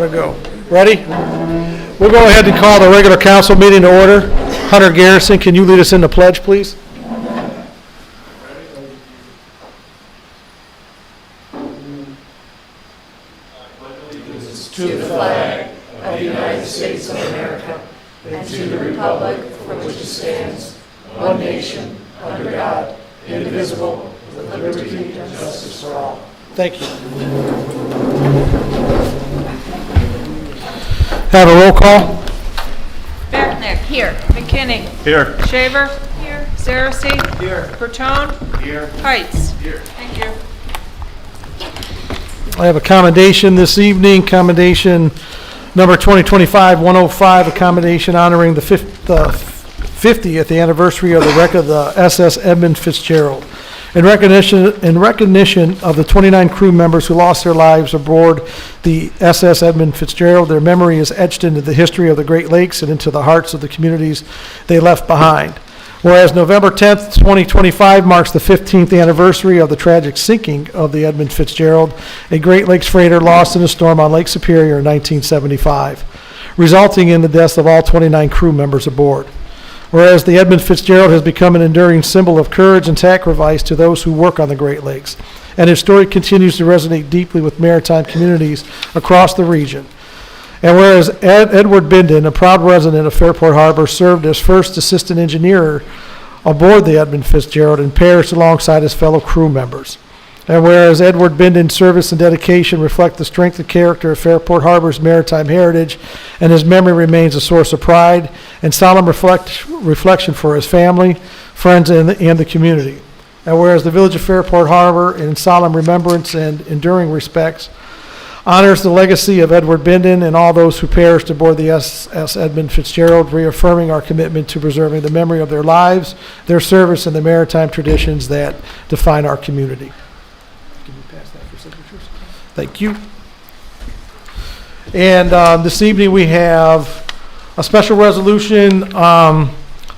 going to go. Ready? We'll go ahead and call the regular council meeting to order. Hunter Garrison, can you lead us in the pledge, please? To the flag of the United States of America and to the republic for which it stands, one nation, under God, indivisible, with liberty and justice for all. Thank you. Have a roll call. Becknick. Here. McKinney. Here. Shaver. Here. Saracey. Here. Bertone. Here. Heights. Here. Thank you. I have a commendation this evening, commendation number 2025-105, a commendation honoring the 50th anniversary of the wreck of the SS Edmund Fitzgerald. In recognition of the 29 crew members who lost their lives aboard the SS Edmund Fitzgerald, their memory is etched into the history of the Great Lakes and into the hearts of the communities they left behind. Whereas November 10th, 2025 marks the 15th anniversary of the tragic sinking of the Edmund Fitzgerald, a Great Lakes freighter lost in a storm on Lake Superior in 1975, resulting in the deaths of all 29 crew members aboard. Whereas the Edmund Fitzgerald has become an enduring symbol of courage and sacrifice to those who work on the Great Lakes, and his story continues to resonate deeply with maritime communities across the region. And whereas Edward Binden, a proud resident of Fairport Harbor, served as first assistant engineer aboard the Edmund Fitzgerald and perished alongside his fellow crew members. And whereas Edward Binden's service and dedication reflect the strength and character of Fairport Harbor's maritime heritage, and his memory remains a source of pride and solemn reflection for his family, friends, and the community. And whereas the Village of Fairport Harbor, in solemn remembrance and enduring respects, honors the legacy of Edward Binden and all those who perished aboard the SS Edmund Fitzgerald, reaffirming our commitment to preserving the memory of their lives, their service, and the maritime traditions that define our community. Can you pass that for signatures? Thank you. And this evening we have a special resolution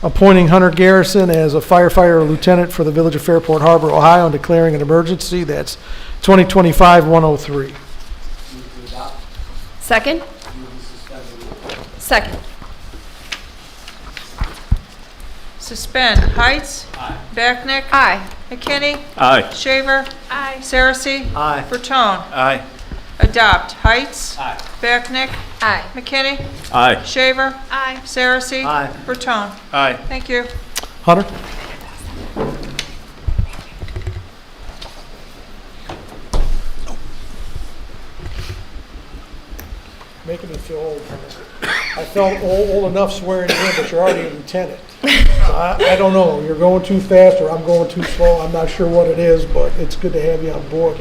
appointing Hunter Garrison as a firefighter lieutenant for the Village of Fairport Harbor, Ohio, and declaring an emergency. That's 2025-103. Second? Second. Suspend. Heights. Aye. Becknick. Aye. McKinney. Aye. Shaver. Aye. Saracey. Aye. Bertone. Aye. Adopt. Heights. Aye. Becknick. Aye. McKinney. Aye. Shaver. Aye. Saracey. Aye. Bertone. Aye. Thank you. Hunter? Making me feel old. I felt old enough swearing in, but you're already a lieutenant. So I don't know. You're going too fast or I'm going too slow. I'm not sure what it is, but it's good to have you on board.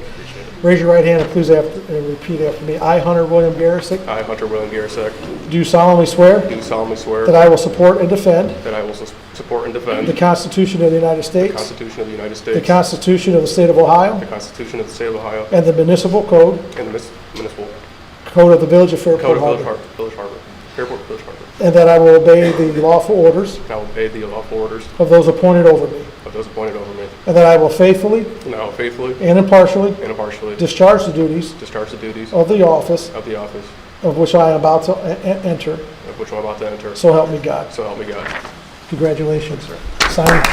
Raise your right hand and please repeat after me. I, Hunter William Garrison, I, Hunter William Garrison, do solemnly swear do solemnly swear that I will support and defend that I will support and defend the Constitution of the United the States, Constitution of the United the States, Constitution of the State of Ohio, the Constitution of the State of Ohio, and the municipal code and the municipal code of the Village of code Fairport of Harbor, Village Harbor, Fairport Village Harbor. and that I will obey the lawful orders And I will obey the lawful orders of those appointed over me, of those appointed over me, and that I will faithfully and I will faithfully and impartially and impartially discharge the duties discharge the duties of the office of the office of which I am about to enter, of which I'm about to enter. so help me God. So help me God. Congratulations. Sign.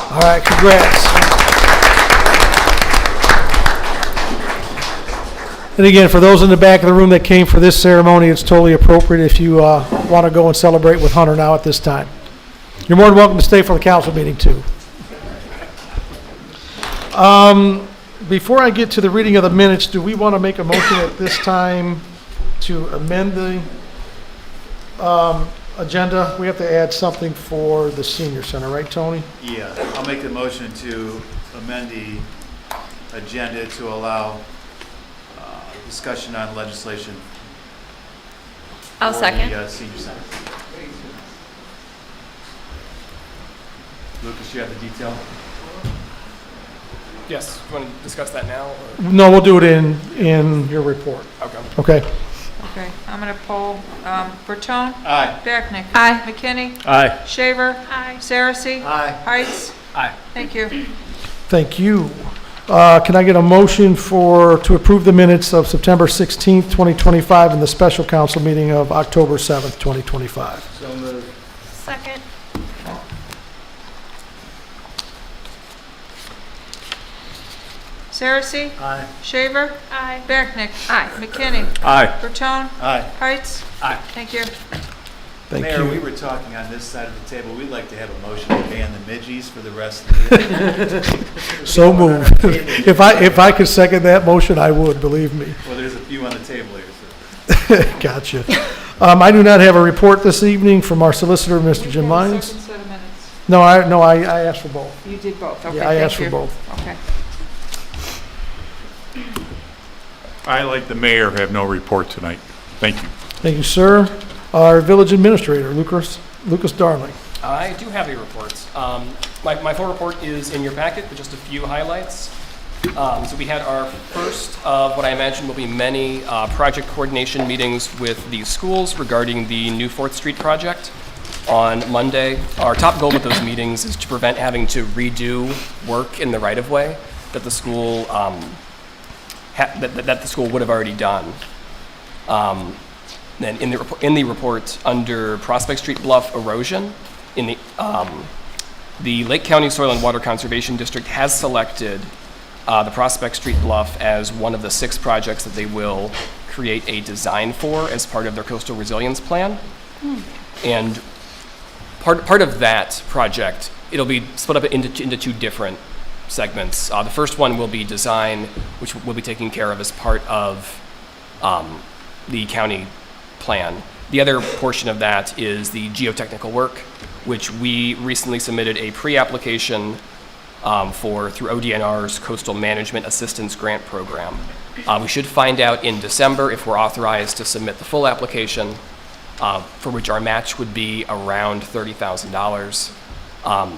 All right, congrats. And again, for those in the back of the room that came for this ceremony, it's totally appropriate if you want to go and celebrate with Hunter now at this time. You're more than welcome to stay for the council meeting, too. Before I get to the reading of the minutes, do we want to make a motion at this time to amend the agenda? We have to add something for the senior center, right, Tony? Yeah, I'll make the motion to amend the agenda to allow discussion on legislation. I'll for second. the senior center. Lucas, you have the detail? Yes, you want to discuss that now? Or? No, we'll do it in your report. Okay. Okay. Okay, I'm going to poll Bertone. Aye. Backnick. Aye. McKinney. Aye. Shaver. Aye. Saracen. Aye. Heights. Aye. Thank you. Thank you. Can I get a motion to approve the minutes of September 16th, 2025, and the special council meeting of October 7th, 2025? So moved. Second. Saracen. Aye. Shaver. Aye. Backnick. Aye. McKinney. Aye. Bertone. Aye. Heights. Aye. Thank you. Thank Mayor, we you. were talking on this side of the table, we'd like to have a motion to ban the midgies for the rest of the year. So moved. If I could second that motion, I would, believe me. Well, there's a few on the table here, so. Gotcha. I do not have a report this evening from our solicitor, Mr. Jim Lyons. Second set of minutes. No, I asked for both. You did both. Okay, Yeah, I thank asked for you. both. Okay. I, like the mayor, have no report tonight. Thank you. Thank you, sir. Our village administrator, Lucas Darling. I do have a report. My full report is in your packet with just a few highlights. So we had our first of what I imagine will be many project coordination meetings with the schools regarding the new 4th Street project on Monday. Our top goal with those meetings is to prevent having to redo work in the right-of-way that the school that the school would have already done. Then in the report under Prospect Street Bluff erosion, in the Lake County Soil and Water Conservation District has selected the Prospect Street Bluff as one of the 6 projects that they will create a design for as part of their coastal resilience plan. And part of that project, it'll be split up into 2 different segments. The first one will be design, which we'll be taking care of as part of the county plan. The other portion of that is the geotechnical work, which we recently submitted a pre-application for through ODNR's Coastal Management Assistance Grant Program. We should find out in December if we're authorized to submit the full application, for which our match would be around $30,000,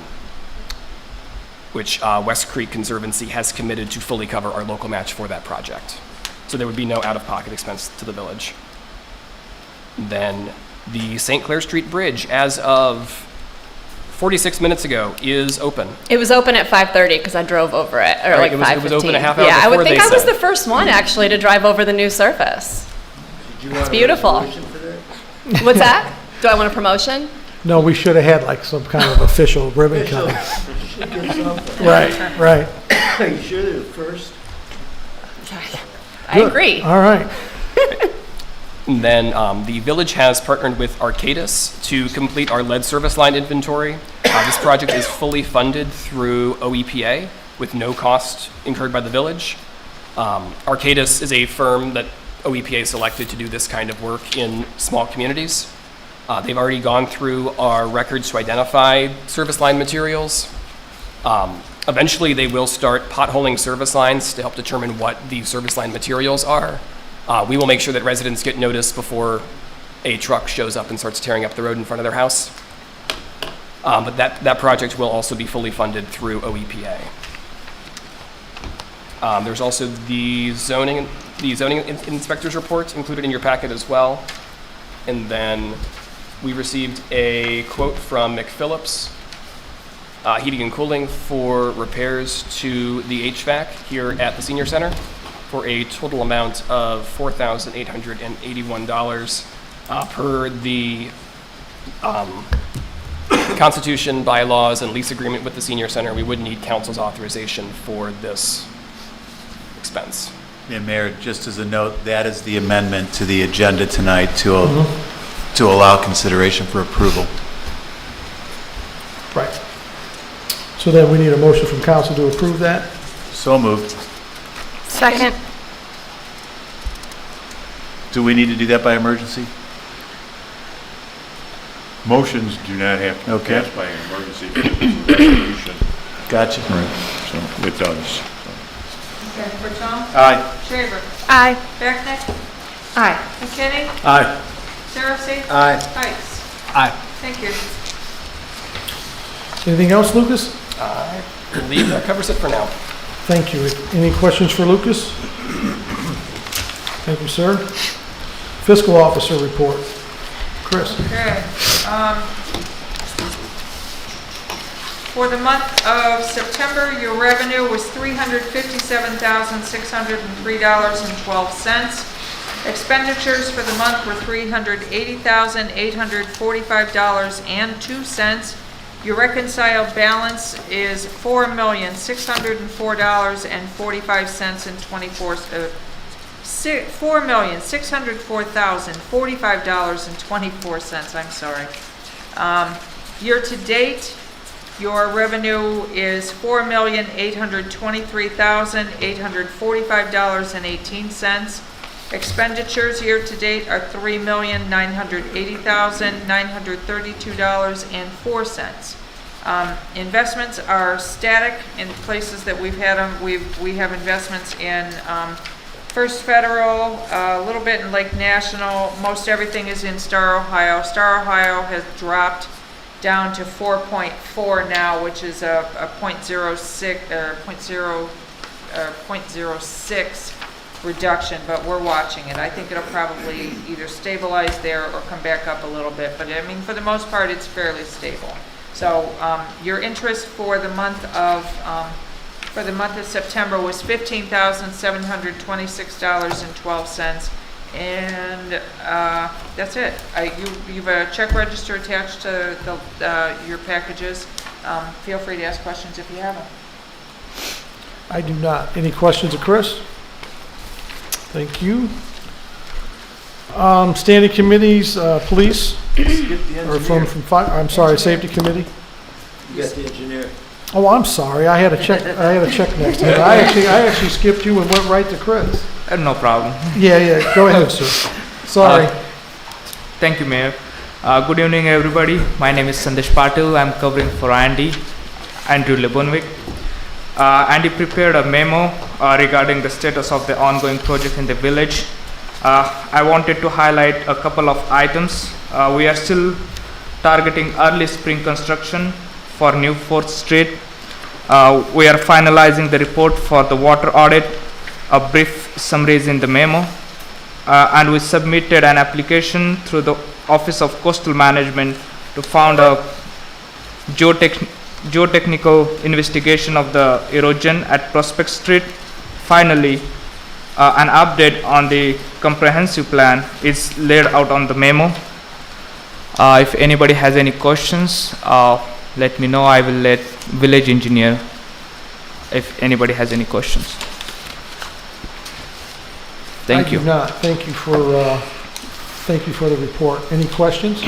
which West Creek Conservancy has committed to fully cover our local match for that project. So there would be no out-of-pocket expense to the village. Then the St. Clair Street Bridge, as of 46 minutes ago, is open. It was open at 5:30 because I drove over it, or like Right, it was 5:15. open a half hour Yeah, I would before think they I was said. the first one actually to drive over the new surface. It's beautiful. What's that? Do I want a promotion? No, we should have had like some kind of official ribbon cutting. Right. Are you sure they're the first? I Good. agree. All right. And then the village has partnered with Arcadis to complete our lead service line inventory. This project is fully funded through OEPA with no cost incurred by the village. Arcadis is a firm that OEPA selected to do this kind of work in small communities. They've already gone through our records to identify service line materials. Eventually, they will start potholing service lines to help determine what the service line materials are. We will make sure that residents get notice before a truck shows up and starts tearing up the road in front of their house. But that project will also be fully funded through OEPA. There's also the zoning inspector's report included in your packet as well. And then we received a quote from McPhillips Heating and Cooling for repairs to the HVAC here at the senior center for a total amount of $4,881 per the Constitution, bylaws, and lease agreement with the senior center. We would need council's authorization for this expense. Yeah, Mayor, just as a note, that is the amendment to the agenda tonight to allow consideration for approval. Right. So then we need a motion from council to approve that. So moved. Second. Do we need to do that by emergency? Motions do not have to be Okay. passed by an emergency. It's a resolution. Gotcha. Right, so it does. Okay, Bertrand. Aye. Shaver. Aye. Becknick. Aye. McKinney. Aye. Saracen. Aye. Heights. Aye. Thank you. Anything else, Lucas? I believe that covers it for now. Thank you. Any questions for Lucas? Thank you, sir. Fiscal officer report. Chris? Okay. For the month of September, your revenue was $357,603.12. Expenditures for the month were $380,845.02. Your reconciled balance is $4,604,045.24. I'm sorry. Year to date, your revenue is $4,823,845.18. Expenditures year to date are $3,980,932.04. Investments are static in places that we've had them. We have investments in First Federal, a little bit in Lake National. Most everything is in Star Ohio. Star Ohio has dropped down to 4.4 now, which is a 0.06 or 0.06 reduction, but we're watching it. I think it'll probably either stabilize there or come back up a little bit, but I mean, for the most part, it's fairly stable. So your interest for the month of September was $15,726.12, and that's it. You've a check register attached to your packages. Feel free to ask questions if you have them. I do not. Any questions of Chris? Thank you. Standing committees, police, or from fire, I'm sorry, safety committee. You got the engineer. Oh, I'm sorry, I had a check next to it. I actually skipped you and went right to Chris. No problem. Yeah, go ahead, sir. Sorry. Thank you, Mayor. Good evening, everybody. My name is Sandesh Patil. I'm covering for Andrew Lebonwick. Andy prepared a memo regarding the status of the ongoing project in the village. I wanted to highlight a couple of items. We are still targeting early spring construction for New 4th Street. We are finalizing the report for the water audit. A brief summary is in the memo. And we submitted an application through the Office of Coastal Management to found a geotechnical investigation of the erosion at Prospect Street. Finally, an update on the comprehensive plan is laid out on the memo. If anybody has any questions, let me know. I will let village engineer if anybody has any questions. Thank you. I do not. Thank you for the report. Any questions?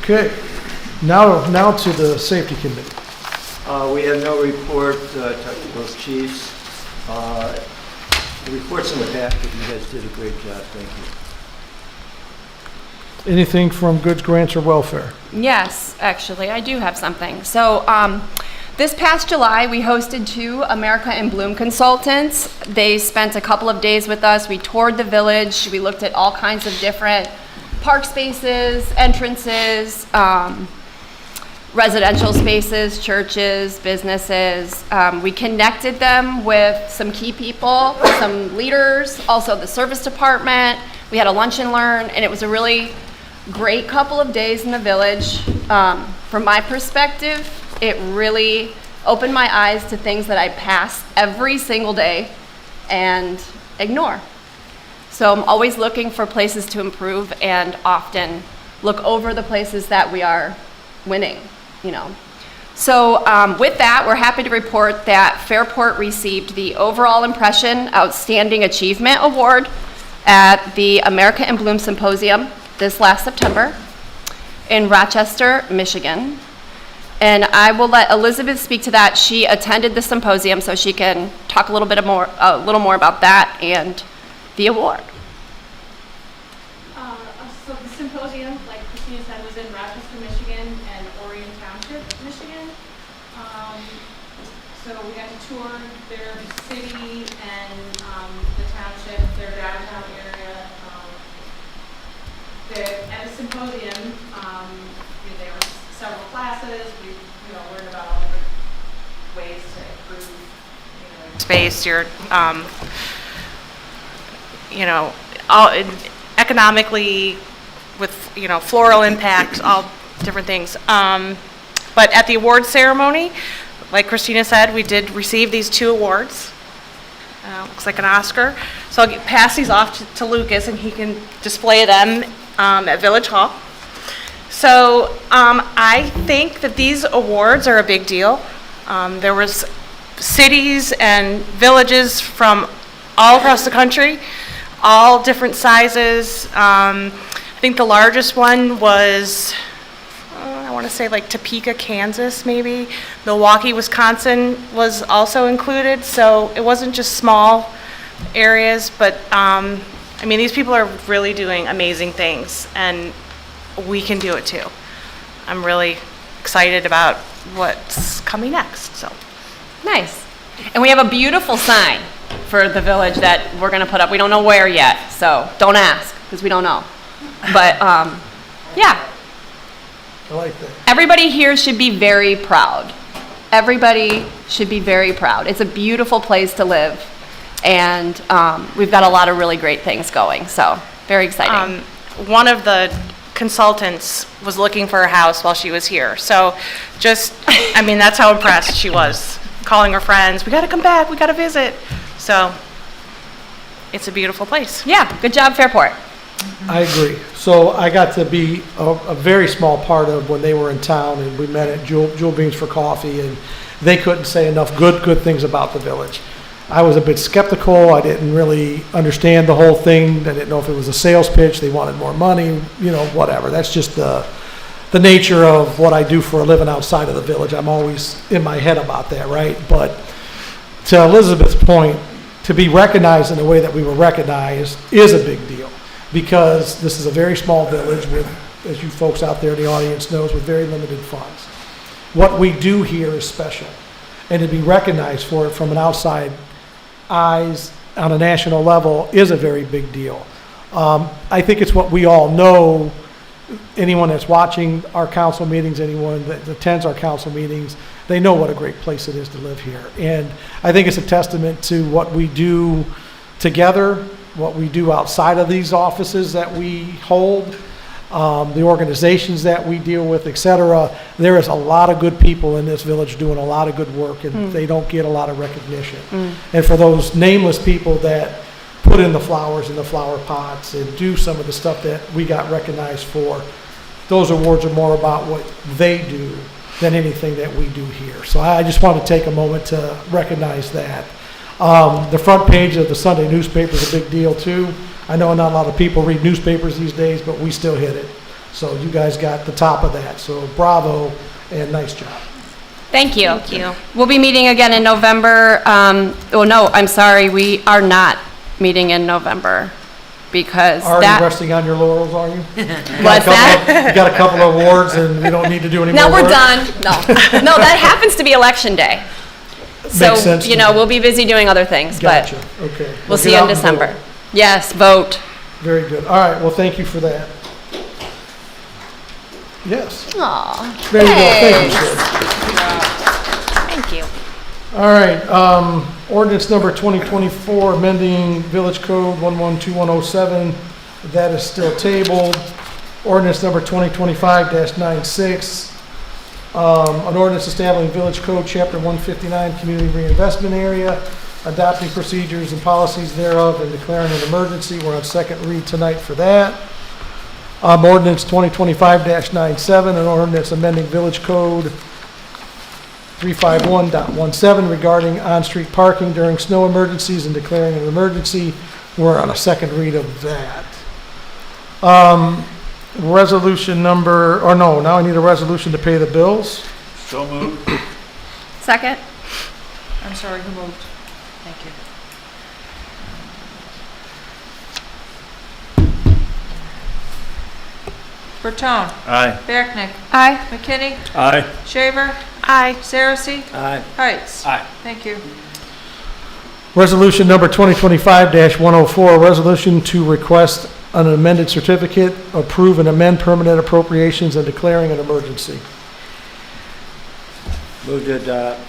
Okay. Now to the safety committee. We have no report, talked to both chiefs. The report's in the packet. You guys did a great job. Thank you. Anything from goods, grants, or welfare? Yes, actually, I do have something. So this past July, we hosted 2 America in Bloom consultants. They spent a couple of days with us. We toured the village. We looked at all kinds of different park spaces, entrances, residential spaces, churches, businesses. We connected them with some key people, some leaders, also the service department. We had a lunch and learn, and it was a really great couple of days in the village. From my perspective, it really opened my eyes to things that I pass every single day and ignore. So I'm always looking for places to improve and often look over the places that we are winning, you know. So with that, we're happy to report that Fairport received the Overall Impression Outstanding Achievement Award at the America in Bloom Symposium this last September. in Rochester, Michigan. And I will let Elizabeth speak to that. She attended the symposium, so she can talk a little more about that and the award. So the symposium, like Christina said, was in Rochester, Michigan and Orion Township, Michigan. So we got to tour their city and the township, their downtown area. At the symposium, there were several classes. We learned about all the ways to improve space, your all economically with floral impact, all different things. But at the award ceremony, like Christina said, we did receive these 2 awards. Looks like an Oscar. So I'll pass these off to Lucas, and he can display them at Village Hall. So I think that these awards are a big deal. There was cities and villages from all across the country, all different sizes. I think the largest one was, I want to say like Topeka, Kansas, maybe. Milwaukee, Wisconsin was also included. So it wasn't just small areas, but these people are really doing amazing things, and we can do it too. I'm really excited about what's coming next. So Nice. And we have a beautiful sign for the village that we're going to put up. We don't know where yet, so don't ask, because we don't know. But, yeah. I like that. Everybody here should be very proud. Everybody should be very proud. It's a beautiful place to live, and we've got a lot of really great things going, so very exciting. one of the consultants was looking for a house while she was here. So that's how impressed she was. Calling her friends, we got to come back, we got to visit. So it's a beautiful place. Yeah, good job, Fairport. I agree. So I got to be a very small part of when they were in town, and we met at Jewel Beans for coffee, and they couldn't say enough good things about the village. I was a bit skeptical. I didn't really understand the whole thing. I didn't know if it was a sales pitch. They wanted more money, whatever. That's just the nature of what I do for a living outside of the village. I'm always in my head about that, right? But to Elizabeth's point, to be recognized in the way that we were recognized is a big deal, because this is a very small village with, as you folks out there in the audience knows, with very limited funds. What we do here is special, and to be recognized for it from an outside eyes on a national level is a very big deal. I think it's what we all know. Anyone that's watching our council meetings, anyone that attends our council meetings, they know what a great place it is to live here. And I think it's a testament to what we do together, what we do outside of these offices that we hold, the organizations that we deal with, et cetera. There is a lot of good people in this village doing a lot of good work, and they don't get a lot of recognition. And for those nameless people that put in the flowers in the flower pots and do some of the stuff that we got recognized for, those awards are more about what they do than anything that we do here. So I just want to take a moment to recognize that. The front page of the Sunday newspaper is a big deal too. I know not a lot of people read newspapers these days, but we still hit it. So you guys got the top of that. So bravo and nice job. Thank you. Thank you. We'll be meeting again in November. We are not meeting in November because Are you resting on your laurels, are you? What's that? You got a couple of awards and we don't need to do any more Now we're work? done. No, that happens to be election day. So, Makes sense to me. we'll be busy doing other things, Gotcha, but okay. we'll Well, see get you in out and December. vote. Yes, vote. Very good. All right, well, thank you for that. Yes. Aw. There you go. Thank you, sir. Thank you. All right, ordinance number 2024, amending Village Code 112107, that is still tabled. Ordinance number 2025-96, an ordinance establishing Village Code Chapter 159, Community Reinvestment Area, adopting procedures and policies thereof, and declaring an emergency. We're on second read tonight for that. Ordinance 2025-97, an ordinance amending Village Code 351.17 regarding on-street parking during snow emergencies and declaring an emergency. We're on a second read of that. resolution number, or no, now I need a resolution to pay the bills. So moved. Second? I'm sorry, who moved? Thank you. Bertone. Aye. Backnick. Aye. McKinney. Aye. Shaver. Aye. Saracen. Aye. Heights. Aye. Thank you. Resolution number 2025-104, a resolution to request an amended certificate, approve and amend permanent appropriations and declaring an emergency. Move to adopt.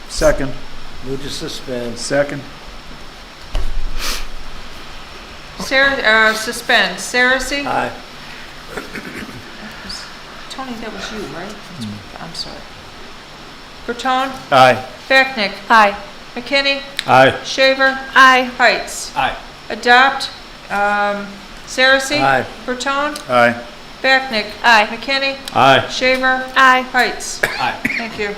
Second. Move to suspend. Second. Suspend. Saracen. Aye. Tony, that was you, right? I'm sorry. Bertone. Aye. Backnick. Aye. McKinney. Aye. Shaver. Aye. Heights. Aye. Adopt. Saracen. Aye. Bertone. Aye. Backnick. Aye. McKinney. Aye. Shaver. Aye. Heights. Aye. Thank you.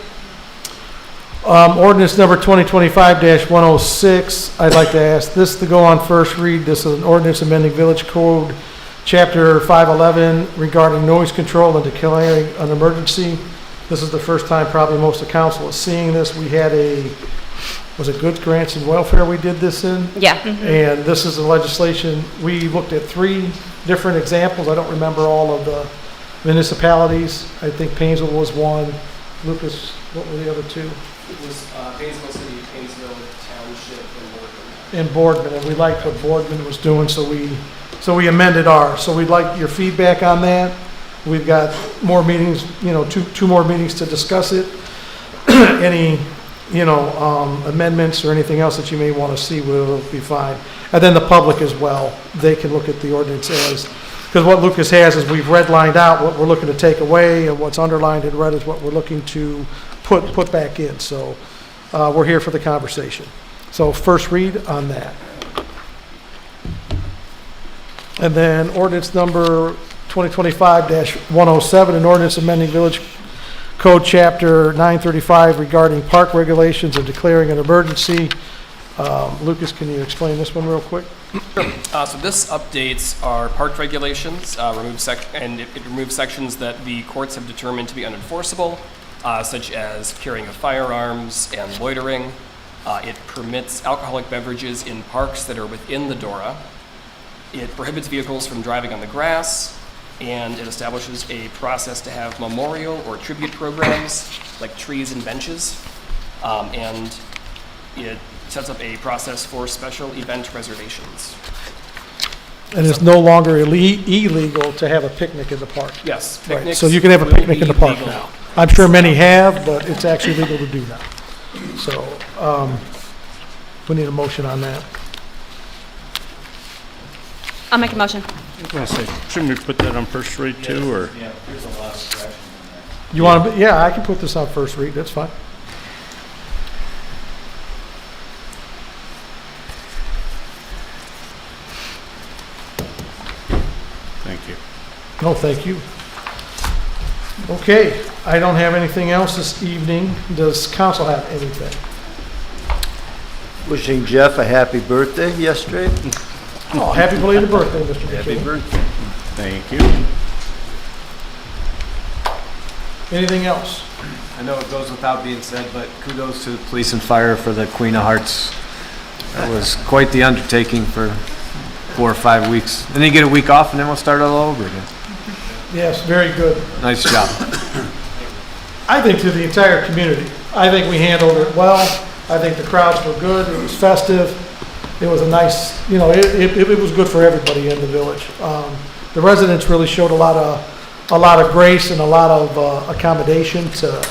Ordinance number 2025-106, I'd like to ask this to go on first read. This is an ordinance amending Village Code, Chapter 511, regarding noise control and declaring an emergency. This is the first time probably most of council is seeing this. We had was it Goods, Grants, and Welfare we did this in? Yeah. And this is the legislation, we looked at 3 different examples. I don't remember all of the municipalities. I think Painesville was one. Lucas, what were the other 2? It was Painesville City, Painesville Township, And Boardman, and we liked what Boardman was doing, so we amended ours. So we'd like your feedback on that. We've got more meetings, 2 more meetings to discuss it. Any, amendments or anything else that you may want to see will be fine. And then the public as well, they can look at the ordinance as, because what Lucas has is we've redlined out what we're looking to take away, and what's underlined in red is what we're looking to put back in. So we're here for the conversation. So first read on that. And then ordinance number 2025-107, an ordinance amending Village Code Chapter 935 regarding park regulations and declaring an emergency. Lucas, can you explain this one real quick? So this updates our park regulations, and it removes sections that the courts have determined to be unenforceable, such as carrying of firearms and loitering. It permits alcoholic beverages in parks that are within the DORA. It prohibits vehicles from driving on the grass, and it establishes a process to have memorial or tribute programs like trees and benches. And it sets up a process for special event reservations. And it's no longer illegal to have a picnic in the park. Yes, Right, picnics so you can have a will picnic in be the park legal. now. I'm sure many have, but it's actually legal to do now. So we need a motion on that. I'll make a motion. I was gonna say, shouldn't we put that on first read too, or? Yeah, there's a lot of scratching in there. You want to? Yeah, I can put this on first read. That's fine. Thank you. No, thank you. Okay, I don't have anything else this evening. Does council have anything? Wishing Jeff a happy birthday yesterday. Oh, happy belated birthday, Mr. Happy McKinney. birthday. Thank you. Anything else? I know it goes without being said, but kudos to the police and fire for the Queen of Hearts. That was quite the undertaking for 4 or 5 weeks. And then you get a week off and then we'll start all over again. Yes, very good. Nice job. I think to the entire community. I think we handled it well. I think the crowds were good. It was festive. It was a nice, it was good for everybody in the village. The residents really showed a lot of grace and a lot of accommodation to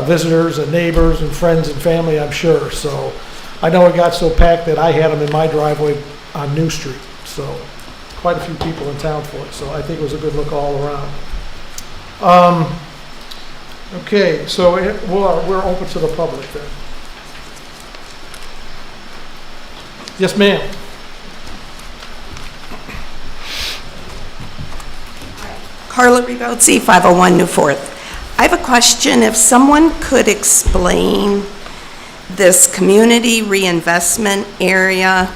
visitors and neighbors and friends and family, I'm sure. So I know it got so packed that I had them in my driveway on New Street. So quite a few people in town for it. So I think it was a good look all around. Okay, so we're open to the public then. Yes, ma'am. Carla Rebozzi, 501 New Fourth. I have a question. If someone could explain this community reinvestment area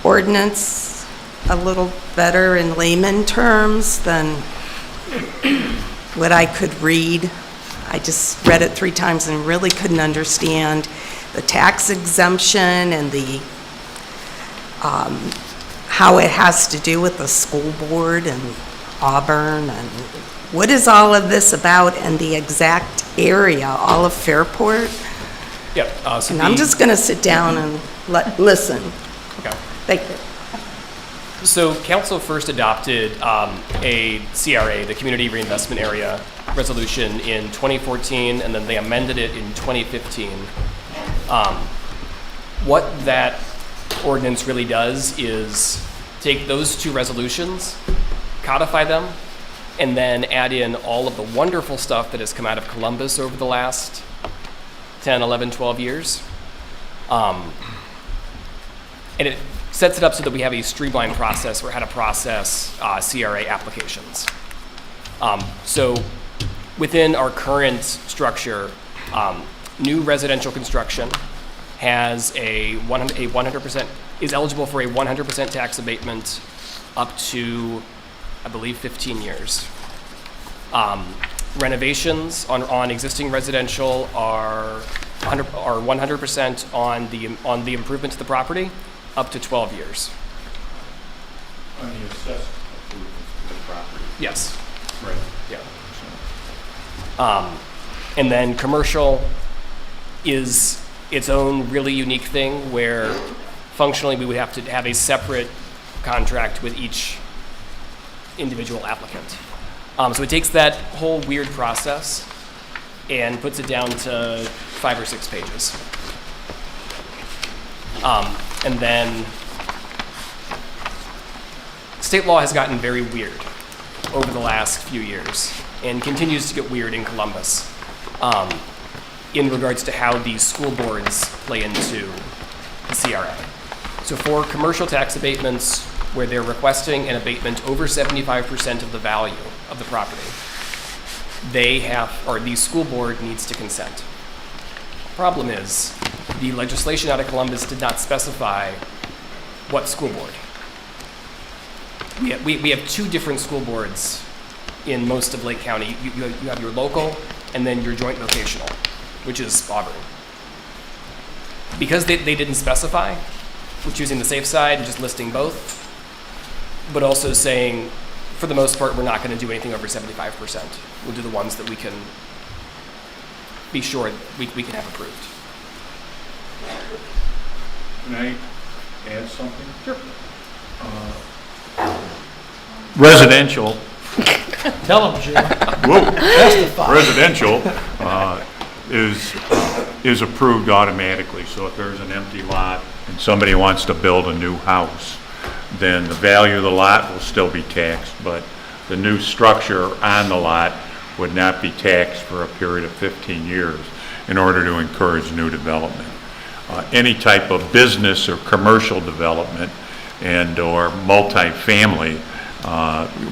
ordinance a little better in layman terms than what I could read. I just read it 3 times and really couldn't understand the tax exemption and the how it has to do with the school board and Auburn, and what is all of this about, and the exact area, all of Fairport? Yep. And I'm just going to sit down and listen. Okay. Thank you. So council first adopted a CRA, the Community Reinvestment Area resolution, in 2014, and then they amended it in 2015. What that ordinance really does is take those 2 resolutions, codify them, and then add in all of the wonderful stuff that has come out of Columbus over the last 10, 11, 12 years. And it sets it up so that we have a streamlined process for how to process CRA applications. So within our current structure, new residential construction has a 100%, is eligible for a 100% tax abatement up to, I believe, 15 years. Renovations on existing residential are 100% on the improvement to the property up to 12 years. On the assessed improvements to the property. Yes. Right. Yeah. And then commercial is its own really unique thing where functionally we would have to have a separate contract with each individual applicant. So it takes that whole weird process and puts it down to 5 or 6 pages. And then state law has gotten very weird over the last few years and continues to get weird in Columbus in regards to how these school boards play into the CRA. So for commercial tax abatements where they're requesting an abatement over 75% of the value of the property, the school board needs to consent. Problem is, the legislation out of Columbus did not specify what school board. We have 2 different school boards in most of Lake County. You have your local and then your joint vocational, which is Auburn. Because they didn't specify, we're choosing the safe side and just listing both, but also saying, for the most part, we're not going to do anything over 75%. We'll do the ones that we can be sure we can have approved. Can I add something? Sure. Residential. Tell them, Jim. Whoa. Testify. Residential is approved automatically. So if there's an empty lot and somebody wants to build a new house, then the value of the lot will still be taxed, but the new structure on the lot would not be taxed for a period of 15 years in order to encourage new development. Any type of business or commercial development and or multifamily,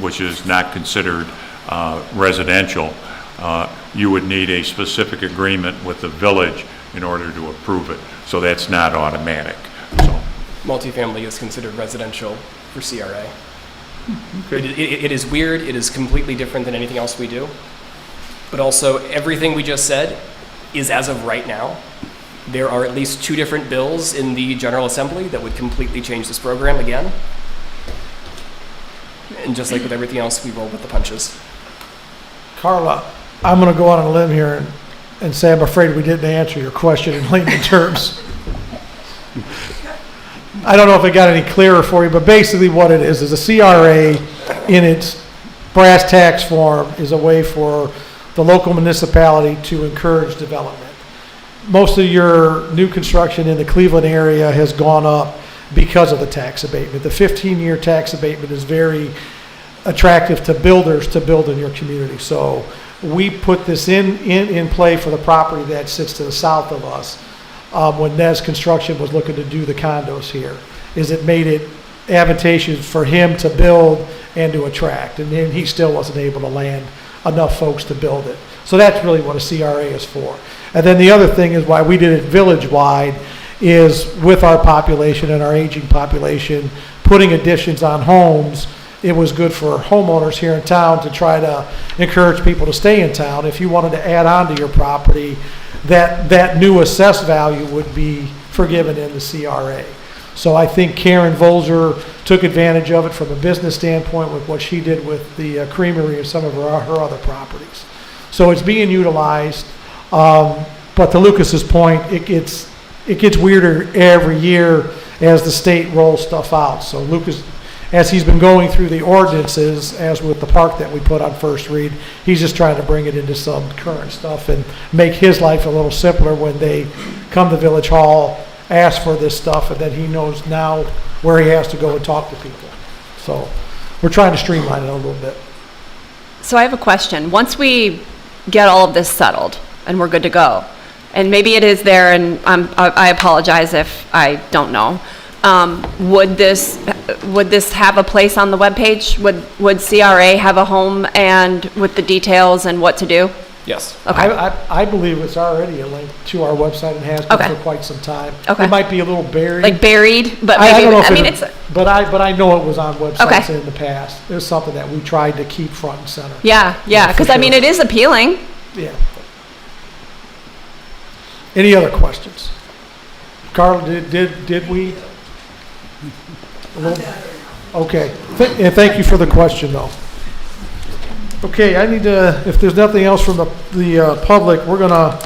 which is not considered residential, you would need a specific agreement with the village in order to approve it. So that's not automatic. So. Multifamily is considered residential for CRA. Okay. It is weird. It is completely different than anything else we do. But also, everything we just said is as of right now. There are at least 2 different bills in the General Assembly that would completely change this program again. And just like with everything else, we roll with the punches. Carla, I'm going to go out on a limb here and say I'm afraid we didn't answer your question in layman terms. I don't know if it got any clearer for you, but basically what it is a CRA in its brass tacks form is a way for the local municipality to encourage development. Most of your new construction in the Cleveland area has gone up because of the tax abatement. The 15-year tax abatement is very attractive to builders to build in your community. So we put this in play for the property that sits to the south of us when Nez Construction was looking to do the condos here, is it made it advantageous for him to build and to attract. And then he still wasn't able to land enough folks to build it. So that's really what a CRA is for. And then the other thing is why we did it village-wide is with our population and our aging population putting additions on homes, it was good for homeowners here in town to try to encourage people to stay in town. If you wanted to add on to your property, that new assessed value would be forgiven in the CRA. So I think Karen Volzer took advantage of it from a business standpoint with what she did with the creamery and some of her other properties. So it's being utilized, but to Lucas's point, it gets weirder every year as the state rolls stuff out. So Lucas, as he's been going through the ordinances, as with the park that we put on first read, he's just trying to bring it into some current stuff and make his life a little simpler when they come to Village Hall, ask for this stuff, and then he knows now where he has to go and talk to people. So we're trying to streamline it a little bit. So I have a question. Once we get all of this settled and we're good to go, and maybe it is there, and I apologize if I don't know, would this have a place on the webpage? Would CRA have a home and with the details and what to do? Yes. Okay. I believe it's already a link to our website and has been Okay. for quite some time. Okay. It might be a little buried. Like buried, but I maybe, don't know if I mean, it- it's, But I know it was on websites Okay. in the past. It was something that we tried to keep front and center. yeah, Yeah, because for I mean, sure. it is appealing. Yeah. Any other questions? Carla, did we? A little- Okay, and thank you for the question, though. Okay, I need to, if there's nothing else from the public, we're gonna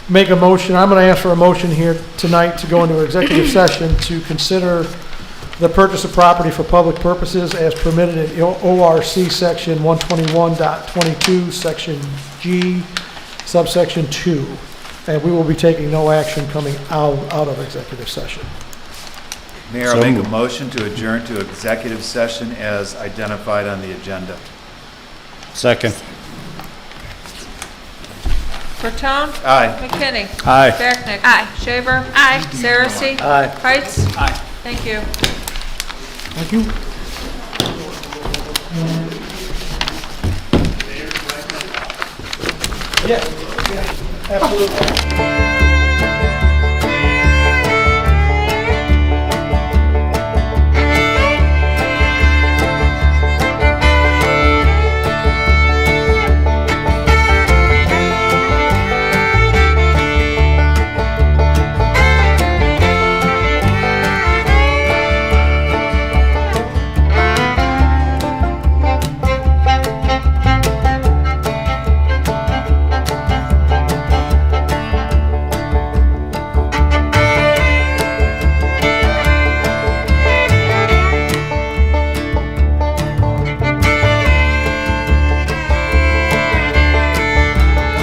make a motion. I'm gonna ask for a motion here tonight to go into executive session to consider the purchase of property for public purposes as permitted in ORC Section 121.22, Section G, subsection 2. And we will be taking no action coming out of executive session. Mayor, I'll make a motion to adjourn to executive session as identified on the agenda. Second. Bertone? Aye. McKinney? Aye. Becknick? Aye. Shaver? Aye. Saracen? Aye. Heights? Aye. Thank you. Thank you. Yeah, absolutely.